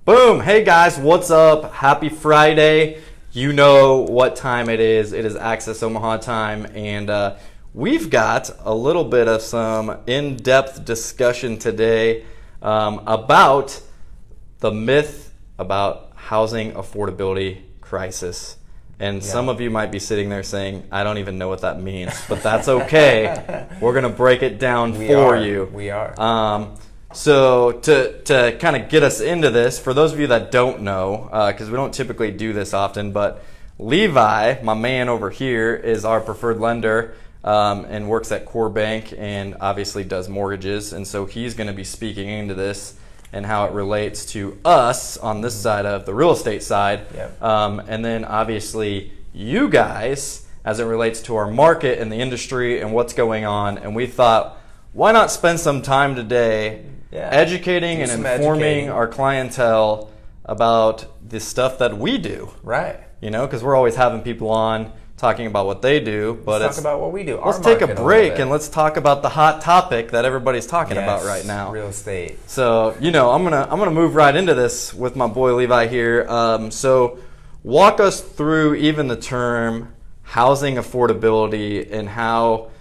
Boom! Hey guys, what's up? Happy Friday. You know what time it is. It is Access Omaha time, and we've got a little bit of some in-depth discussion today about the myth about housing affordability crisis. And some of you might be sitting there saying, I don't even know what that means, but that's okay. We're going to break it down for you. We are. So to kind of get us into this, for those of you that don't know, because we don't typically do this often, but Levi, my man over here, is our preferred lender and works at Core Bank and obviously does mortgages. And so he's going to be speaking into this and how it relates to us on this side of the real estate side. Yep. And then obviously you guys as it relates to our market and the industry and what's going on. And we thought, why not spend some time today educating and informing our clientele about the stuff that we do. Right. You know, because we're always having people on talking about what they do. But let's talk about what we do. Let's take a break and let's talk about the hot topic that everybody's talking about right now. Real estate. So, you know, I'm gonna move right into this with my boy Levi here. So walk us through even the term housing affordability and how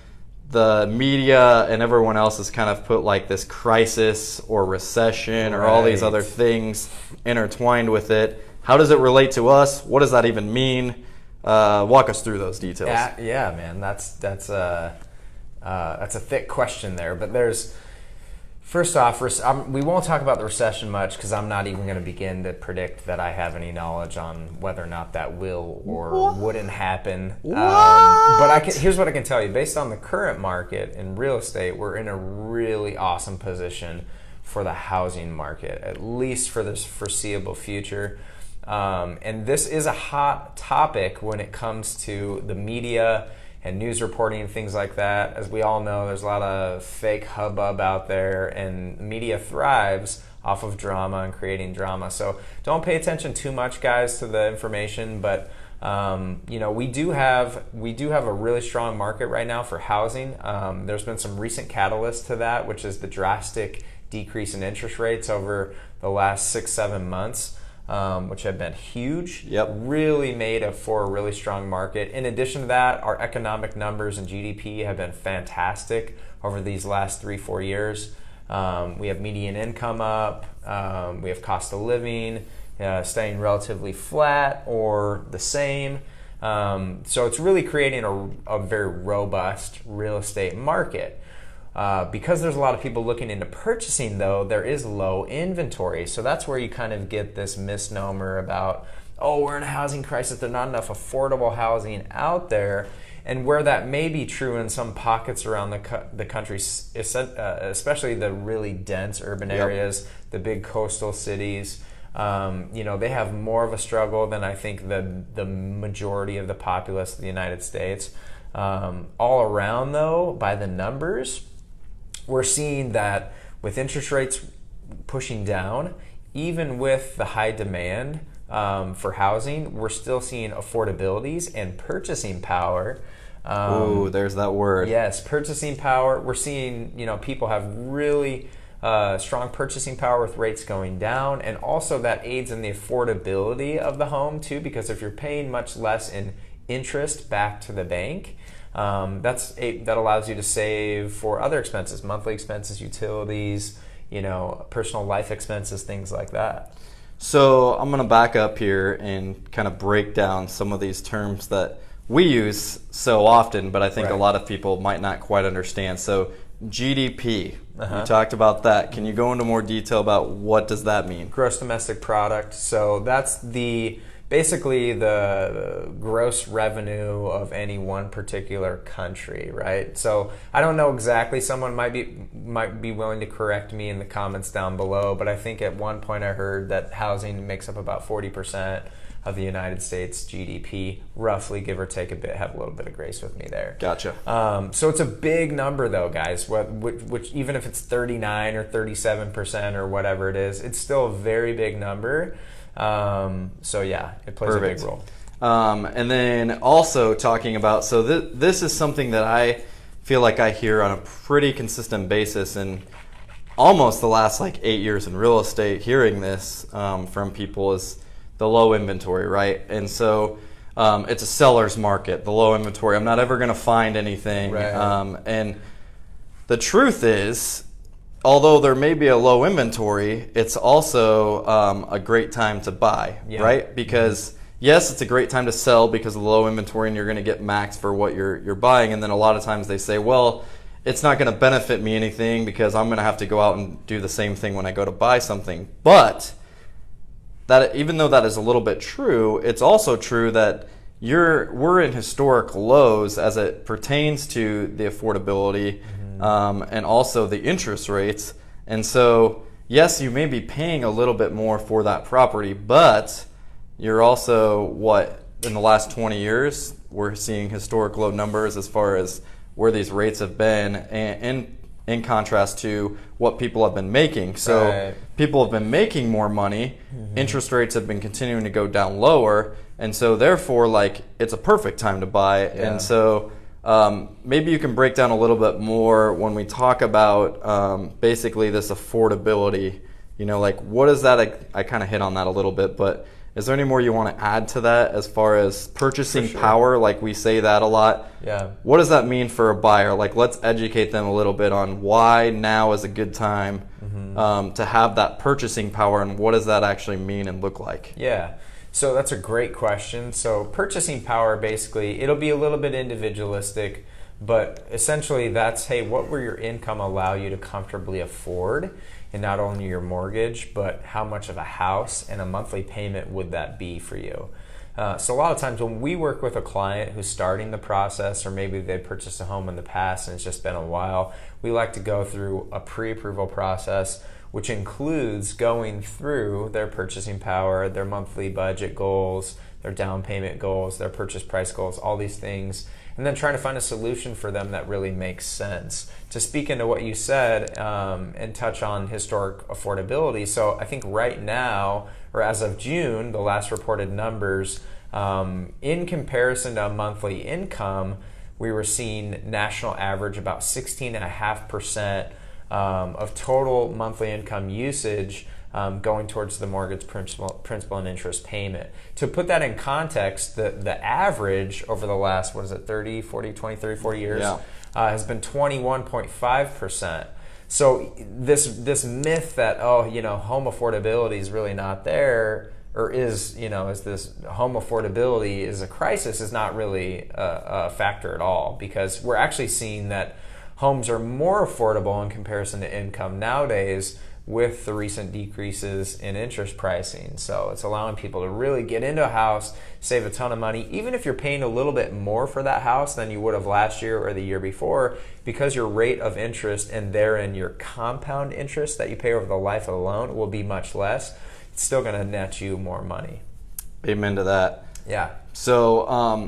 the media and everyone else has kind of put like this crisis or recession or all these other things intertwined with it. How does it relate to us? What does that even mean? Walk us through those details. Yeah, man. That's a thick question there. But there's, first off, we won't talk about the recession much because I'm not even going to begin to predict that I have any knowledge on whether or not that will or wouldn't happen. But here's what I can tell you. Based on the current market in real estate, we're in a really awesome position for the housing market, at least for this foreseeable future. And this is a hot topic when it comes to the media and news reporting and things like that. As we all know, there's a lot of fake hubbub out there, and media thrives off of drama and creating drama. So don't pay attention too much, guys, to the information. But we do have a really strong market right now for housing. There's been some recent catalysts to that, which is the drastic decrease in interest rates over the last 6-7 months. Which have been huge. Really made for a really strong market. In addition to that, our economic numbers and GDP have been fantastic over these last 3-4 years. We have median income up. We have cost of living staying relatively flat or the same. So it's really creating a very robust real estate market. Because there's a lot of people looking into purchasing, though, there is low inventory. So that's where you kind of get this misnomer about, we're in a housing crisis. There's not enough affordable housing out there. And where that may be true in some pockets around the country, especially the really dense urban areas, the big coastal cities, they have more of a struggle than I think the majority of the populace of the United States. All around, though, by the numbers, we're seeing that with interest rates pushing down, even with the high demand for housing, we're still seeing affordabilities and purchasing power. There's that word. Yes, purchasing power. We're seeing, people have really strong purchasing power with rates going down, and also that aids in the affordability of the home too, because if you're paying much less in interest back to the bank, that allows you to save for other expenses, monthly expenses, utilities, personal life expenses, things like that. So I'm going to back up here and kind of break down some of these terms that we use so often, but I think a lot of people might not quite understand. So GDP, you talked about that. Can you go into more detail about what does that mean? Gross domestic product. So that's basically the gross revenue of any one particular country, right? So I don't know exactly. Someone might be willing to correct me in the comments down below, but I think at one point I heard that housing makes up about 40% of the United States GDP, roughly, give or take a bit. Have a little bit of grace with me there. Gotcha. So it's a big number, though, guys. Which even if it's 39 or 37% or whatever it is, it's still a very big number. So yeah, it plays a big role. And then also talking about, so this is something that I feel like I hear on a pretty consistent basis, and almost the last like 8 years in real estate hearing this from people is the low inventory, right? And so it's a seller's market, the low inventory. I'm not ever going to find anything. Right. And the truth is, although there may be a low inventory, it's also a great time to buy, right? Because yes, it's a great time to sell because of the low inventory and you're going to get max for what you're buying. And then a lot of times they say, well, it's not going to benefit me anything because I'm going to have to go out and do the same thing when I go to buy something. But that, even though that is a little bit true, it's also true that we're in historic lows as it pertains to the affordability and also the interest rates. And so, yes, you may be paying a little bit more for that property, but you're also, in the last 20 years, we're seeing historic low numbers as far as where these rates have been, and in contrast to what people have been making. So people have been making more money, interest rates have been continuing to go down lower, and so therefore, like, it's a perfect time to buy. And so maybe you can break down a little bit more when we talk about basically this affordability. You know, like, what is that? I kind of hit on that a little bit, but is there any more you want to add to that as far as purchasing power? Like, we say that a lot. Yeah. What does that mean for a buyer? Like, let's educate them a little bit on why now is a good time to have that purchasing power, and what does that actually mean and look like? Yeah. So that's a great question. So purchasing power, basically, it'll be a little bit individualistic, but essentially that's, hey, what will your income allow you to comfortably afford? And not only your mortgage, but how much of a house and a monthly payment would that be for you? So a lot of times when we work with a client who's starting the process, or maybe they purchased a home in the past and it's just been a while, we like to go through a pre-approval process, which includes going through their purchasing power, their monthly budget goals, their down payment goals, their purchase price goals, all these things, and then trying to find a solution for them that really makes sense. To speak into what you said and touch on historic affordability, so I think right now, or as of June, the last reported numbers, in comparison to a monthly income, we were seeing national average about 16.5% of total monthly income usage going towards the mortgage principal and interest payment. To put that in context, the average over the last, 30, 40 years has been 21.5%. So this myth that, home affordability is really not there, or is this home affordability is a crisis, is not really a factor at all, because we're actually seeing that homes are more affordable in comparison to income nowadays with the recent decreases in interest pricing. So it's allowing people to really get into a house, save a ton of money, even if you're paying a little bit more for that house than you would have last year or the year before, because your rate of interest and therein your compound interest that you pay over the life of the loan will be much less. It's still going to net you more money. Amen to that. Yeah. So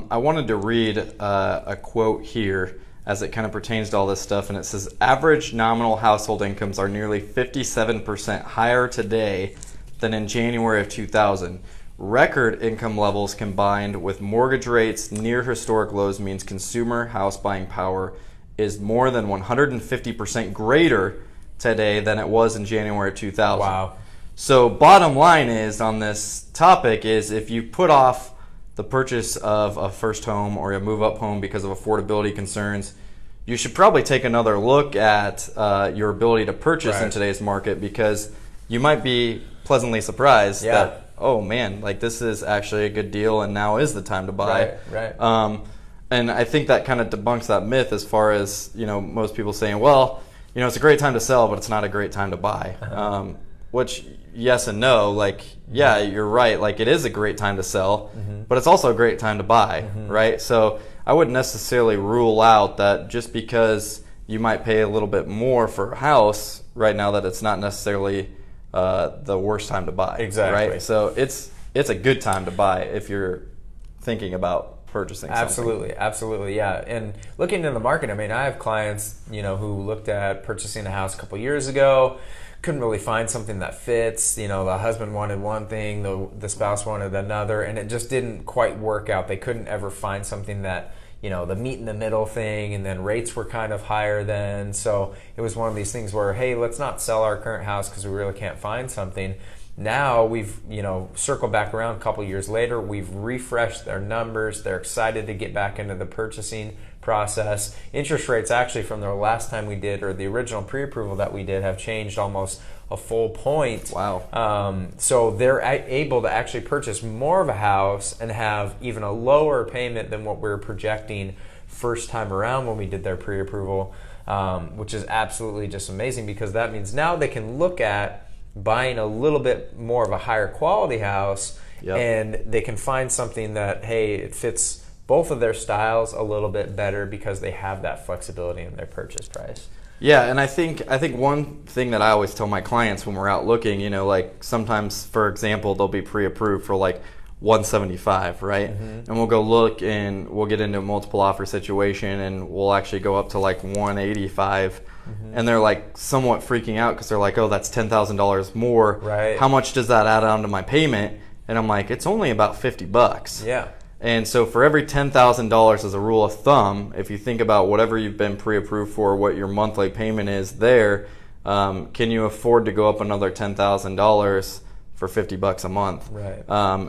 I wanted to read a quote here as it kind of pertains to all this stuff, and it says, average nominal household incomes are nearly 57% higher today than in January of 2000. Record income levels combined with mortgage rates near historic lows means consumer house buying power is more than 150% greater today than it was in January of 2000. Wow. So bottom line is on this topic is, if you put off the purchase of a first home or a move-up home because of affordability concerns, you should probably take another look at your ability to purchase in today's market, because you might be pleasantly surprised that, oh man, like, this is actually a good deal and now is the time to buy. And I think that kind of debunks that myth as far as, most people saying, well, it's a great time to sell, but it's not a great time to buy. Which, yes and no. Like, yeah, you're right. Like, it is a great time to sell, but it's also a great time to buy, right? So I wouldn't necessarily rule out that just because you might pay a little bit more for a house right now, that it's not necessarily the worst time to buy. Exactly. Right? So it's a good time to buy if you're thinking about purchasing something. Absolutely, yeah. And looking into the market, I mean, I have clients, who looked at purchasing a house a couple years ago, couldn't really find something that fits. The husband wanted one thing, the spouse wanted another, and it just didn't quite work out. They couldn't ever find something that the meet in the middle thing, and then rates were kind of higher then. So it was one of these things where, hey, let's not sell our current house because we really can't find something. Now we've, circled back around a couple years later. We've refreshed their numbers. They're excited to get back into the purchasing process. Interest rates actually from the last time we did, or the original pre-approval that we did, have changed almost a full point. Wow. So they're able to actually purchase more of a house and have even a lower payment than what we were projecting first time around when we did their pre-approval, which is absolutely just amazing, because that means now they can look at buying a little bit more of a higher quality house. Yep. And they can find something that, hey, it fits both of their styles a little bit better because they have that flexibility in their purchase price. Yeah, and I think one thing that I always tell my clients when we're out looking, like sometimes, for example, they'll be pre-approved for like 175, right? Mm-hmm. And we'll go look and we'll get into a multiple offer situation and we'll actually go up to like 185. Mm-hmm. And they're like somewhat freaking out because they're like, oh, that's $10,000 more. Right. How much does that add on to my payment? And I'm like, it's only about $50. Yeah. And so for every $10,000 as a rule of thumb, if you think about whatever you've been pre-approved for, what your monthly payment is there, can you afford to go up another $10,000 for $50 a month? Right.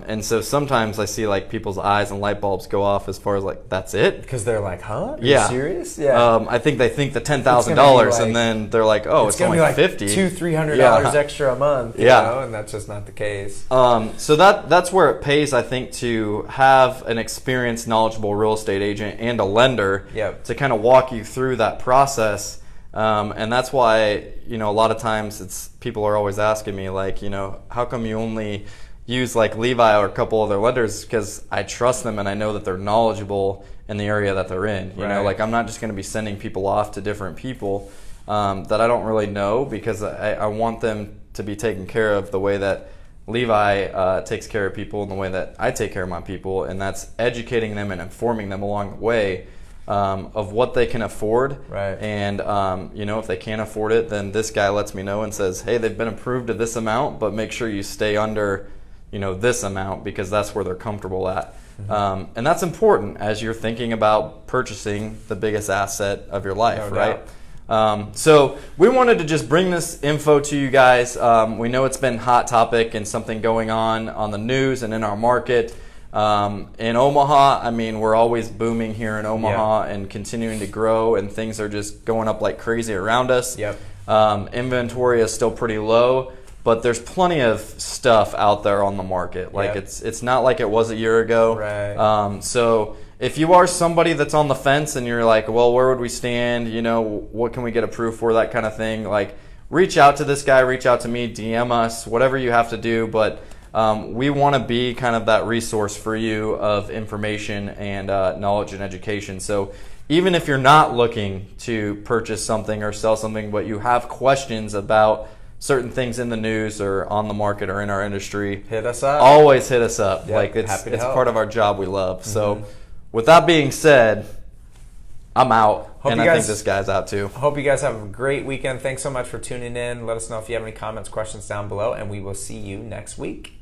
And so sometimes I see like people's eyes and light bulbs go off as far as like, that's it? Because they're like, huh? Are Yeah. you serious? Yeah. I think they think the $10,000 like- and then they're like, oh, it's only like $50. $200-$300 extra a month. Yeah. And that's just not the case. So that's where it pays, I think, to have an experienced, knowledgeable real estate agent and a lender Yep. to kind of walk you through that process. And that's why, a lot of times people are always asking me like, how come you only use like Levi or a couple other lenders? Because I trust them and I know that they're knowledgeable in the area that they're in. You know, like I'm not just going to be sending people off to different people that I don't really know, because I want them to be taken care of the way that Levi takes care of people and the way that I take care of my people, and that's educating them and informing them along the way of what they can afford. Right. And, if they can't afford it, then this guy lets me know and says, hey, they've been approved to this amount, but make sure you stay under, this amount, because that's where they're comfortable at. Mm-hmm. And that's important as you're thinking about purchasing the biggest asset of your life, No right? doubt. So we wanted to just bring this info to you guys. We know it's been a hot topic and something going on the news and in our market. In Omaha, we're always booming here in Omaha and continuing to grow, and things are just going up like crazy around us. Yep. Inventory is still pretty low, but there's plenty of stuff out there on the market. Like it's not like it was a year ago. Right. So if you are somebody that's on the fence and you're like, well, where would we stand? What can we get approved for? That kind of thing. Like, reach out to this guy, reach out to me, DM us, whatever you have to do. But we want to be kind of that resource for you of information and knowledge and education. So even if you're not looking to purchase something or sell something, but you have questions about certain things in the news or on the market or in our industry, hit us up. Always hit us up. Yep, Like it's happy to help. part of our job we love. Mm-hmm. So with that being said, I'm out. I think this guy's out too. Hope you guys have a great weekend. Thanks so much for tuning in. Let us know if you have any comments, questions down below, and we will see you next week.